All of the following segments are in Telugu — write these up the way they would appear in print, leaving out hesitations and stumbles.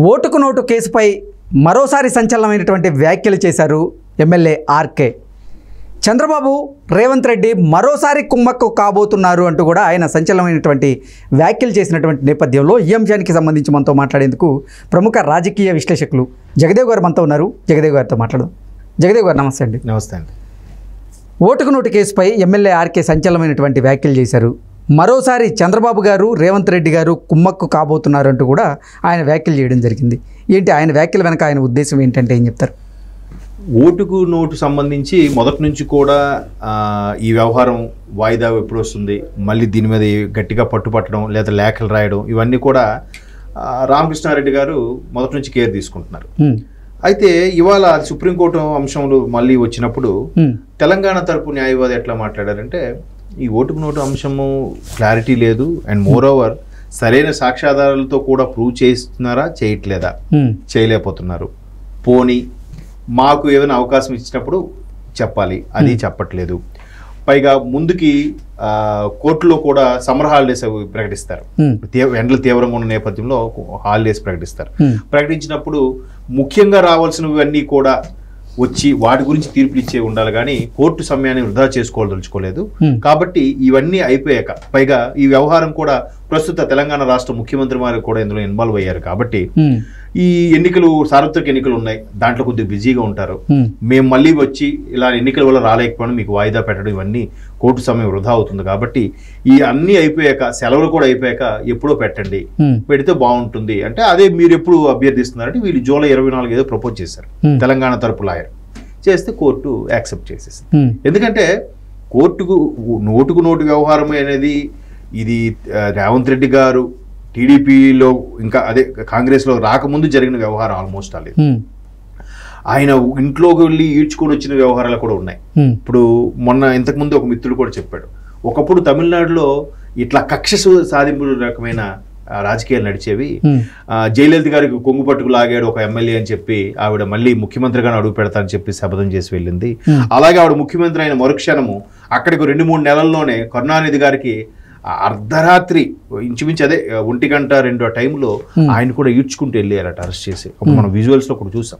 ఓటుకు నోటు కేసుపై మరోసారి సంచలనమైనటువంటి వ్యాఖ్యలు చేశారు ఎమ్మెల్యే ఆర్కే. చంద్రబాబు రేవంత్ రెడ్డి మరోసారి కుమ్మక్కు కాబోతున్నారు అంటూ కూడా ఆయన సంచలనమైనటువంటి వ్యాఖ్యలు చేసినటువంటి నేపథ్యంలో ఈ అంశానికి సంబంధించి మనతో మాట్లాడేందుకు ప్రముఖ రాజకీయ విశ్లేషకులు జగదేవ్ గారు మనతో ఉన్నారు. జగదేవ్ గారితో మాట్లాడదాం. జగదేవ్ గారు నమస్తే అండి. నమస్తే అండి. ఓటుకు నోటు కేసుపై ఎమ్మెల్యే ఆర్కే సంచలనమైనటువంటి వ్యాఖ్యలు చేశారు. మరోసారి చంద్రబాబు గారు రేవంత్ రెడ్డి గారు కుమ్మక్కు కాబోతున్నారు అంటూ కూడా ఆయన వ్యాఖ్యలు చేయడం జరిగింది. ఏంటి ఆయన వ్యాఖ్యల వెనక ఆయన ఉద్దేశం ఏంటంటే ఏం చెప్తారు? ఓటుకు నోటు సంబంధించి మొదటి నుంచి కూడా ఈ వ్యవహారం వాయిదా ఎప్పుడు వస్తుంది, మళ్ళీ దీని మీద గట్టిగా పట్టుపట్టడం లేదా లేఖలు రాయడం, ఇవన్నీ కూడా రామకృష్ణారెడ్డి గారు మొదటి నుంచి కేర్ తీసుకుంటున్నారు. అయితే ఇవాళ సుప్రీంకోర్టు అంశంలో మళ్ళీ వచ్చినప్పుడు తెలంగాణ తరపు న్యాయవాది ఎట్లా మాట్లాడారంటే, ఈ ఓటుకు నోటు అంశము క్లారిటీ లేదు, అండ్ మోర్ ఓవర్ సరైన సాక్ష్యాధారాలతో కూడా ప్రూవ్ చేస్తున్నారా, చేయట్లేదా, చేయలేకపోతున్నారు. పోనీ మాకు ఏదైనా అవకాశం ఇచ్చినప్పుడు చెప్పాలి, అది చెప్పట్లేదు. పైగా ముందుకి కోర్టులో కూడా సమ్మర్ హాలిడేస్ ప్రకటిస్తారు. ఎండలు తీవ్రంగా ఉన్న నేపథ్యంలో హాలిడేస్ ప్రకటిస్తారు. ప్రకటించినప్పుడు ముఖ్యంగా రావాల్సినవన్నీ కూడా వచ్చి వాటి గురించి తీర్పులు ఇచ్చే ఉండాలి, కానీ కోర్టు సమయాన్ని వృధా చేసుకోదలుచుకోలేదు. కాబట్టి ఇవన్నీ అయిపోయాక, పైగా ఈ వ్యవహారం కూడా ప్రస్తుత తెలంగాణ రాష్ట్ర ముఖ్యమంత్రి వారు కూడా ఇందులో ఇన్వాల్వ్ అయ్యారు. కాబట్టి ఈ ఎన్నికలు, సార్వత్రిక ఎన్నికలు ఉన్నాయి, దాంట్లో కొద్దిగా బిజీగా ఉంటారు. మేము మళ్ళీ వచ్చి ఇలా ఎన్నికల వల్ల రాలేకపోవడం, మీకు వాయిదా పెట్టడం, ఇవన్నీ కోర్టు సమయం వృధా అవుతుంది. కాబట్టి ఈ అన్ని అయిపోయాక, సెలవులు కూడా అయిపోయాక ఎప్పుడో పెట్టండి, పెడితే బాగుంటుంది అంటే, అదే మీరు ఎప్పుడు అభ్యర్థిస్తున్నారంటే వీళ్ళు జూలై 24 ఏదో ప్రపోజ్ చేశారు తెలంగాణ తరపు లాయర్. చేస్తే కోర్టు యాక్సెప్ట్ చేసేసింది. ఎందుకంటే కోర్టుకు నోటుకు నోటు వ్యవహారం అనేది ఇది రేవంత్ రెడ్డి గారు టీడీపీలో ఇంకా అదే కాంగ్రెస్లో రాకముందు జరిగిన వ్యవహారం ఆల్మోస్ట్ అది. ఆయన ఇంట్లోకి వెళ్ళి ఈడ్చుకొని వచ్చిన వ్యవహారాలు కూడా ఉన్నాయి. ఇప్పుడు మొన్న ఇంతకుముందు ఒక మిత్రుడు కూడా చెప్పాడు, ఒకప్పుడు తమిళనాడులో ఇట్లా కక్ష సాధింపు రకమైన రాజకీయాలు నడిచేవి. జయలలిత గారికి కొంగు పట్టుకు లాగాడు ఒక ఎమ్మెల్యే అని చెప్పి ఆవిడ మళ్ళీ ముఖ్యమంత్రిగానే అడుగు పెడతానని చెప్పి శపథం చేసి వెళ్ళింది. అలాగే ఆవిడ ముఖ్యమంత్రి అయిన మరుక్షణము అక్కడికి 2-3 నెలల్లోనే కరుణానిధి గారికి అర్ధరాత్రి ఇంచుమించు అదే 1:02 టైంలో ఆయన కూడా ఈడ్చుకుంటూ వెళ్ళారట అరెస్ట్ చేసి. అప్పుడు మనం విజువల్స్లో కూడా చూసాం.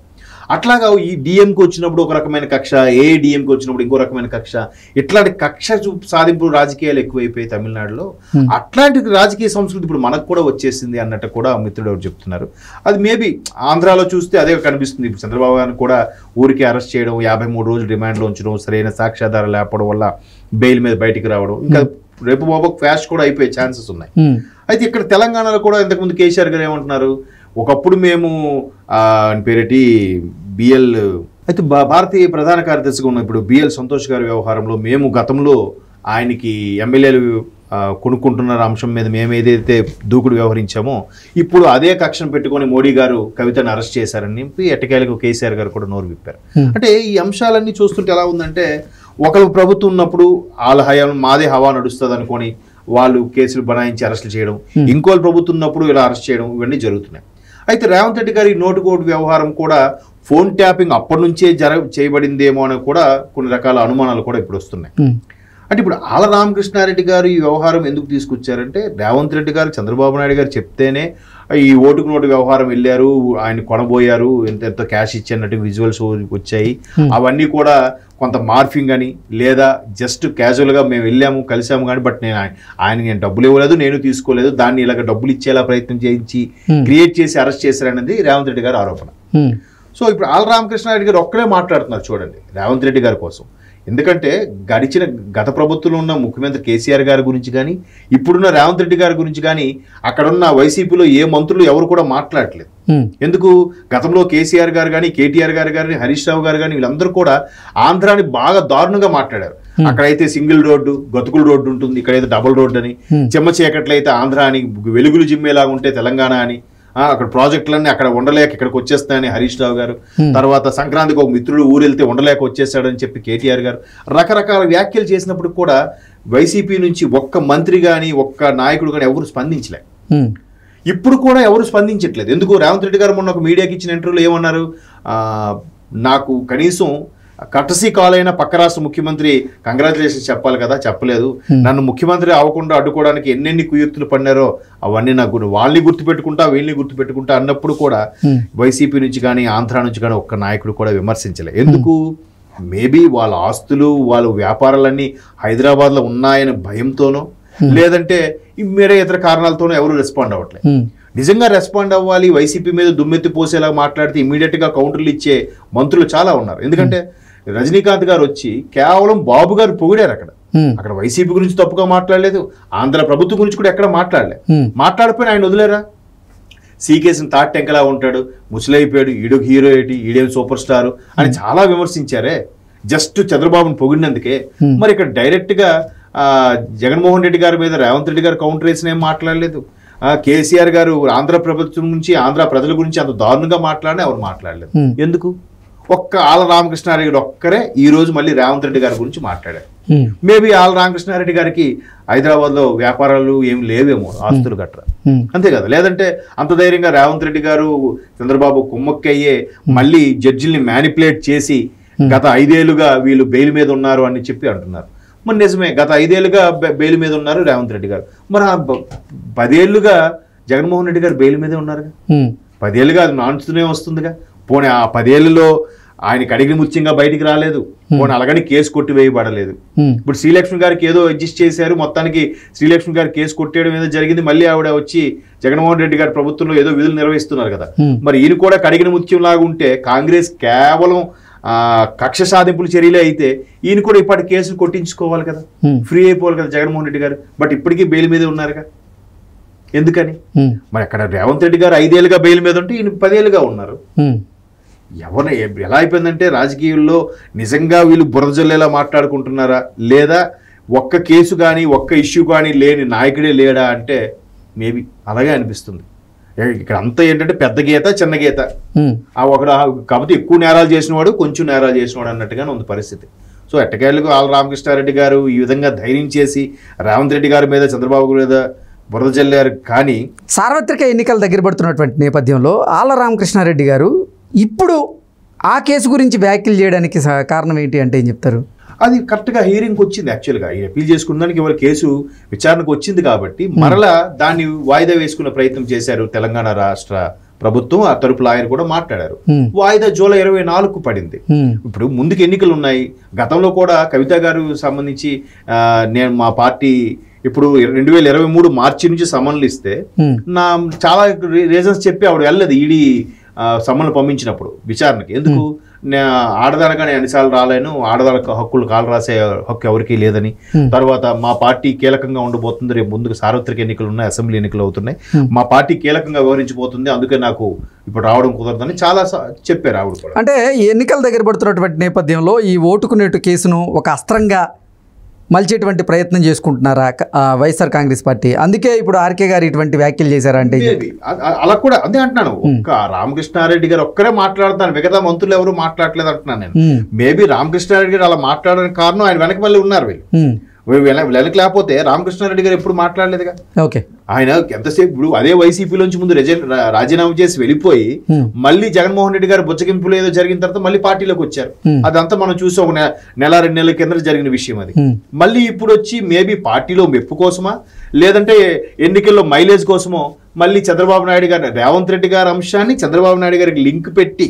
అట్లాగా ఈ డిఎంకి వచ్చినప్పుడు ఒక రకమైన కక్ష, ఏఐడిఎంకి వచ్చినప్పుడు ఇంకో రకమైన కక్ష, ఇట్లాంటి కక్ష సాధింపు రాజకీయాలు ఎక్కువైపోయి తమిళనాడులో. అట్లాంటి రాజకీయ సంస్కృతి ఇప్పుడు మనకు కూడా వచ్చేసింది అన్నట్టు కూడా మిత్రుడు ఎవరు చెప్తున్నారు. అది మేబీ ఆంధ్రాలో చూస్తే అదే కనిపిస్తుంది. ఇప్పుడు చంద్రబాబు గారిని కూడా ఊరికి అరెస్ట్ చేయడం, 53 రోజులు రిమాండ్లో ఉంచడం, సరైన సాక్ష్యాధారాలు లేకపోవడం వల్ల బెయిల్ మీద బయటికి రావడం, ఇంకా రేపు బాబు ఫ్యాష్ కూడా అయిపోయే ఛాన్సెస్ ఉన్నాయి. అయితే ఇక్కడ తెలంగాణలో కూడా ఇంతకుముందు కేసీఆర్ గారు ఏమంటున్నారు, ఒకప్పుడు మేము పేరేటి బిఎల్ అయితే భారతీయ ప్రధాన కార్యదర్శిగా ఉన్న ఇప్పుడు బిఎల్ సంతోష్ గారి వ్యవహారంలో మేము గతంలో ఆయనకి ఎమ్మెల్యేలు కొనుక్కుంటున్న అంశం మీద మేము ఏదైతే దూకుడు వ్యవహరించామో, ఇప్పుడు అదే కక్షను పెట్టుకొని మోడీ గారు కవితను అరెస్ట్ చేశారని చెప్పి ఎట్టకేలకు కేసీఆర్ గారు కూడా నోరు విప్పారు. అంటే ఈ అంశాలన్నీ చూస్తుంటే ఎలా ఉందంటే, ఒకరు ప్రభుత్వం ఉన్నప్పుడు వాళ్ళ హయాం మాదే హవా నడుస్తుంది అనుకొని వాళ్ళు కేసులు బనాయించి అరెస్టులు చేయడం, ఇంకోళ్ళు ప్రభుత్వం ఉన్నప్పుడు ఇలా అరెస్ట్ చేయడం, ఇవన్నీ జరుగుతున్నాయి. అయితే రేవంత్ రెడ్డి గారి నోటుకోటు వ్యవహారం కూడా ఫోన్ ట్యాపింగ్ అప్పటి నుంచే చేయబడిందేమో అని కూడా కొన్ని రకాల అనుమానాలు కూడా ఇప్పుడు వస్తున్నాయి. అంటే ఇప్పుడు ఆల రామకృష్ణారెడ్డి గారు ఈ వ్యవహారం ఎందుకు తీసుకొచ్చారంటే, రేవంత్ రెడ్డి గారు చంద్రబాబు నాయుడు గారు చెప్తేనే ఈ ఓటుకు నోటు వ్యవహారం వెళ్ళారు, ఆయన కొనబోయారు, ఎంతో క్యాష్ ఇచ్చినట్టు విజువల్స్ వచ్చాయి. అవన్నీ కూడా కొంత మార్ఫింగ్ అని, లేదా జస్ట్ క్యాజువల్గా మేము వెళ్ళాము కలిసాము కానీ, బట్ నేను డబ్బులు ఇవ్వలేదు, నేను తీసుకోలేదు, దాన్ని ఇలాగ డబ్బులు ఇచ్చేలా ప్రయత్నం చేయించి క్రియేట్ చేసి అరెస్ట్ చేశారనేది రేవంత్ రెడ్డి గారి ఆరోపణ. సో ఇప్పుడు ఆల రామకృష్ణారెడ్డి గారు ఒక్కడే మాట్లాడుతున్నారు చూడండి రేవంత్ రెడ్డి గారి కోసం. ఎందుకంటే గత ప్రభుత్వంలో ఉన్న ముఖ్యమంత్రి కేసీఆర్ గారి గురించి కానీ, ఇప్పుడున్న రేవంత్ రెడ్డి గారి గురించి కానీ అక్కడున్న వైసీపీలో ఏ మంత్రులు ఎవరు కూడా మాట్లాడలేదు. ఎందుకు? గతంలో కేసీఆర్ గారు కానీ, కేటీఆర్ గారు కానీ, హరీష్ రావు గారు కానీ, వీళ్ళందరూ కూడా ఆంధ్రాని బాగా దారుణంగా మాట్లాడారు. అక్కడైతే సింగిల్ రోడ్డు, గతుకుల రోడ్డు ఉంటుంది, ఇక్కడైతే డబుల్ రోడ్డు అని, చెమ్మ చీకట్లయితే ఆంధ్ర అని, వెలుగులు జిమ్మేలాగా ఉంటే తెలంగాణ అని, అక్కడ ప్రాజెక్టులన్నీ అక్కడ ఉండలేక ఇక్కడికి వచ్చేస్తాయని హరీష్ రావు గారు, తర్వాత సంక్రాంతికి ఒక మిత్రుడు ఊరెళ్తే ఉండలేక వచ్చేస్తాడని చెప్పి కేటీఆర్ గారు రకరకాల వ్యాఖ్యలు చేసినప్పుడు కూడా వైసీపీ నుంచి ఒక్క మంత్రి కానీ, ఒక్క నాయకుడు కానీ ఎవరు స్పందించలే. ఇప్పుడు కూడా ఎవరు స్పందించట్లేదు. ఎందుకు? రేవంత్ రెడ్డి గారు మొన్న ఒక మీడియాకి ఇచ్చిన ఇంటర్వ్యూలో ఏమన్నారు, నాకు కనీసం కటసీ కాల్ అయిన పక్క రాష్ట్ర ముఖ్యమంత్రి కంగ్రాచులేషన్స్ చెప్పాలి కదా, చెప్పలేదు. నన్ను ముఖ్యమంత్రి అవ్వకుండా అడ్డుకోవడానికి ఎన్నెన్ని కుయుక్తులు పడినారో అవన్నీ నాకు వాళ్ళని గుర్తుపెట్టుకుంటా వీళ్ళని గుర్తుపెట్టుకుంటా అన్నప్పుడు కూడా వైసీపీ నుంచి కానీ ఆంధ్ర నుంచి కానీ ఒక్క నాయకుడు కూడా విమర్శించలే. ఎందుకు? మేబీ వాళ్ళ ఆస్తులు వాళ్ళ వ్యాపారాలన్నీ హైదరాబాద్లో ఉన్నాయని భయంతోనో లేదంటే వేరే ఇతర కారణాలతోనో ఎవరు రెస్పాండ్ అవ్వట్లేదు. నిజంగా రెస్పాండ్ అవ్వాలి, వైసీపీ మీద దుమ్మెత్తి పోసేలా మాట్లాడితే ఇమీడియట్గా కౌంటర్లు ఇచ్చే మంత్రులు చాలా ఉన్నారు. ఎందుకంటే రజనీకాంత్ గారు వచ్చి కేవలం బాబు గారు పొగిడారు. అక్కడ వైసీపీ గురించి తప్పుగా మాట్లాడలేదు, ఆంధ్ర ప్రభుత్వం గురించి కూడా ఎక్కడ మాట్లాడలేదు. మాట్లాడిపోయిన ఆయన వదిలేరా? సీకేసిన తాట్ టెంకలా ఉంటాడు, ముసలైపోయాడు, ఈడు హీరో ఏంటి, ఈడేం సూపర్ స్టార్ అని చాలా విమర్శించారే జస్ట్ చంద్రబాబుని పొగిడినందుకే. మరి ఇక్కడ డైరెక్ట్గా జగన్మోహన్ రెడ్డి గారి మీద రేవంత్ రెడ్డి గారు కౌంటర్ వేసిన ఏం మాట్లాడలేదు. కేసీఆర్ గారు ఆంధ్ర ప్రభుత్వం గురించి ఆంధ్ర ప్రజల గురించి అంత దారుణంగా మాట్లాడినా ఎవరు మాట్లాడలేదు. ఎందుకు? ఒక్క ఆళ్ళ రామకృష్ణారెడ్డి ఒక్కరే ఈ రోజు మళ్ళీ రేవంత్ రెడ్డి గారి గురించి మాట్లాడారు. మేబీ ఆళ్ళ రామకృష్ణారెడ్డి గారికి హైదరాబాద్లో వ్యాపారాలు ఏమి లేవేమో, ఆస్తులు గట్రా, అంతే కదా. లేదంటే అంత ధైర్యంగా రేవంత్ రెడ్డి గారు చంద్రబాబు కుమ్మక్కయ్యే మళ్ళీ జడ్జిల్ని మ్యానిపులేట్ చేసి గత 5 ఏళ్లుగా వీళ్ళు బెయిల్ మీద ఉన్నారు అని చెప్పి అంటున్నారు. మరి నిజమే, గత 5 ఏళ్లుగా బెయిల్ మీద ఉన్నారు రేవంత్ రెడ్డి గారు. మరి 10 ఏళ్లుగా జగన్మోహన్ రెడ్డి గారు బెయిల్ మీదే ఉన్నారుగా. 10 ఏళ్ళుగా అది నానుతూనే వస్తుందిగా. పోనీ ఆ 10 ఏళ్లలో ఆయనకి అడిగిన ముత్యంగా బయటికి రాలేదు, పోనీ అలాగని కేసు కొట్టివేయబడలేదు. ఇప్పుడు శ్రీలక్ష్మి గారికి ఏదో అడ్జస్ట్ చేశారు, మొత్తానికి శ్రీలక్ష్మి గారు కేసు కొట్టేయడం ఏదో జరిగింది. మళ్ళీ ఆవిడ వచ్చి జగన్మోహన్ రెడ్డి గారి ప్రభుత్వంలో ఏదో విధులు నిర్వహిస్తున్నారు కదా. మరి ఈయన కూడా కడిగిన ముత్యం లాగా ఉంటే కాంగ్రెస్ కేవలం కక్ష సాధింపుల చర్యలే అయితే ఈయన కూడా ఇప్పటి కేసులు కొట్టించుకోవాలి కదా, ఫ్రీ అయిపోవాలి కదా జగన్మోహన్ రెడ్డి గారు. బట్ ఇప్పటికీ బెయిల్ మీదే ఉన్నారుగా. ఎందుకని? మరి అక్కడ రేవంత్ రెడ్డి గారు 5 ఏళ్ళుగా బెయిల్ మీద ఉంటే ఈయన 10 ఏళ్ళుగా ఉన్నారు. ఎవరు ఎలా అయిపోయిందంటే రాజకీయాల్లో నిజంగా వీళ్ళు బురద జల్లేలా మాట్లాడుకుంటున్నారా, లేదా ఒక్క కేసు కానీ ఒక్క ఇష్యూ కానీ లేని నాయకుడే లేడా అంటే మేబీ అలాగే అనిపిస్తుంది. ఇక్కడ అంతా ఏంటంటే పెద్ద గీత చిన్న గీత, ఒకడు కాకపోతే ఎక్కువ నేరాలు చేసినవాడు కొంచెం నేరాలు చేసినవాడు అన్నట్టుగానే ఉంది పరిస్థితి. సో ఎట్టకేళ్ళకు ఆళ్ళ రామకృష్ణారెడ్డి గారు ఈ విధంగా ధైర్యం చేసి రేవంత్ రెడ్డి గారి మీద చంద్రబాబు మీద బురద జల్లారు. కానీ సార్వత్రిక ఎన్నికలు దగ్గర పడుతున్నటువంటి నేపథ్యంలో ఆళ్ళ రామకృష్ణారెడ్డి గారు ఇప్పుడు ఆ కేసు గురించి వ్యాఖ్యలు చేయడానికి కారణం ఏంటి అంటే ఏం చెప్తారు? అది కరెక్ట్గా హీరింగ్కి వచ్చింది. యాక్చువల్గా ఈ అపీల్ చేసుకున్నానికి ఇవాళ కేసు విచారణకు వచ్చింది కాబట్టి మరలా దాన్ని వాయిదా వేసుకునే ప్రయత్నం చేశారు తెలంగాణ రాష్ట్ర ప్రభుత్వం. ఆ తరపు లాయర్ కూడా మాట్లాడారు. వాయిదా జూలై 24కు పడింది. ఇప్పుడు ముందుకు ఎన్నికలు ఉన్నాయి. గతంలో కూడా కవిత గారు సంబంధించి నేను మా పార్టీ ఇప్పుడు 2023 మార్చి నుంచి సమన్లు ఇస్తే నా చాలా రీజన్స్ చెప్పి ఆవిడ వెళ్ళలేదు ఈడీ సమ్మన్లు పంపించినప్పుడు విచారణకి. ఎందుకు? ఆడదానిగా నేను అన్నిసార్లు రాలేను, ఆడదానికి హక్కులు కాలు రాసే హక్కు ఎవరికీ లేదని, తర్వాత మా పార్టీ కీలకంగా ఉండబోతుంది, రేపు ముందుకు సార్వత్రిక ఎన్నికలు ఉన్నాయి, అసెంబ్లీ ఎన్నికలు అవుతున్నాయి, మా పార్టీ కీలకంగా వ్యవహరించబోతుంది, అందుకే నాకు ఇప్పుడు రావడం కుదరదని చాలా చెప్పారు ఆవిడ కూడా. అంటే ఎన్నికల దగ్గర పడుతున్నటువంటి నేపథ్యంలో ఈ ఓటుకునేటు కేసును ఒక అస్త్రంగా మలిచేటువంటి ప్రయత్నం చేసుకుంటున్నారా వైఎస్ఆర్ కాంగ్రెస్ పార్టీ? అందుకే ఇప్పుడు ఆర్కే గారు ఇటువంటి వ్యాఖ్యలు చేశారా అంటే? అలా కూడా అదే అంటున్నాను. ఒక్క రామకృష్ణారెడ్డి గారు ఒక్కరే మాట్లాడుతాను, మిగతా మంత్రులు ఎవరు మాట్లాడలేదు అంటున్నాను నేను. మేబీ రామకృష్ణారెడ్డి గారు అలా మాట్లాడడానికి కారణం ఆయన వెనక మళ్ళీ ఉన్నారు. వెనక లేకపోతే రామకృష్ణారెడ్డి గారు ఎప్పుడు మాట్లాడలేదుగా. ఓకే, ఆయన ఎంతసేపు ఇప్పుడు అదే వైసీపీలోంచి ముందు రాజీనామా చేసి వెళ్ళిపోయి మళ్ళీ జగన్మోహన్ రెడ్డి గారు బుచ్చగింపులు ఏదో జరిగిన తర్వాత మళ్ళీ పార్టీలోకి వచ్చారు. అదంతా మనం చూసాం, ఒక నెల 2 నెలల కింద జరిగిన విషయం అది. మళ్ళీ ఇప్పుడు వచ్చి మేబీ పార్టీలో మెప్పు కోసమా లేదంటే ఎన్నికల్లో మైలేజ్ కోసమో మళ్ళీ చంద్రబాబు నాయుడు గారు రేవంత్ రెడ్డి గారి అంశాన్ని చంద్రబాబు నాయుడు గారికి లింక్ పెట్టి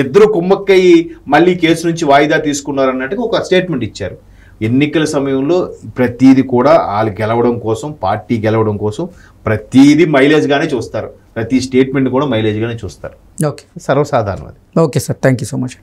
ఇద్దరు కుమ్మక్కయ్యి మళ్ళీ కేసు నుంచి వాయిదా తీసుకున్నారు అన్నట్టుగా ఒక స్టేట్మెంట్ ఇచ్చారు. ఎన్నికల సమయంలో ప్రతీది కూడా వాళ్ళు గెలవడం కోసం, పార్టీ గెలవడం కోసం ప్రతీది మైలేజ్గానే చూస్తారు, ప్రతి స్టేట్మెంట్ కూడా మైలేజ్గానే చూస్తారు. ఓకే, సర్వసాధారణం అది. Okay sir, thank you so much.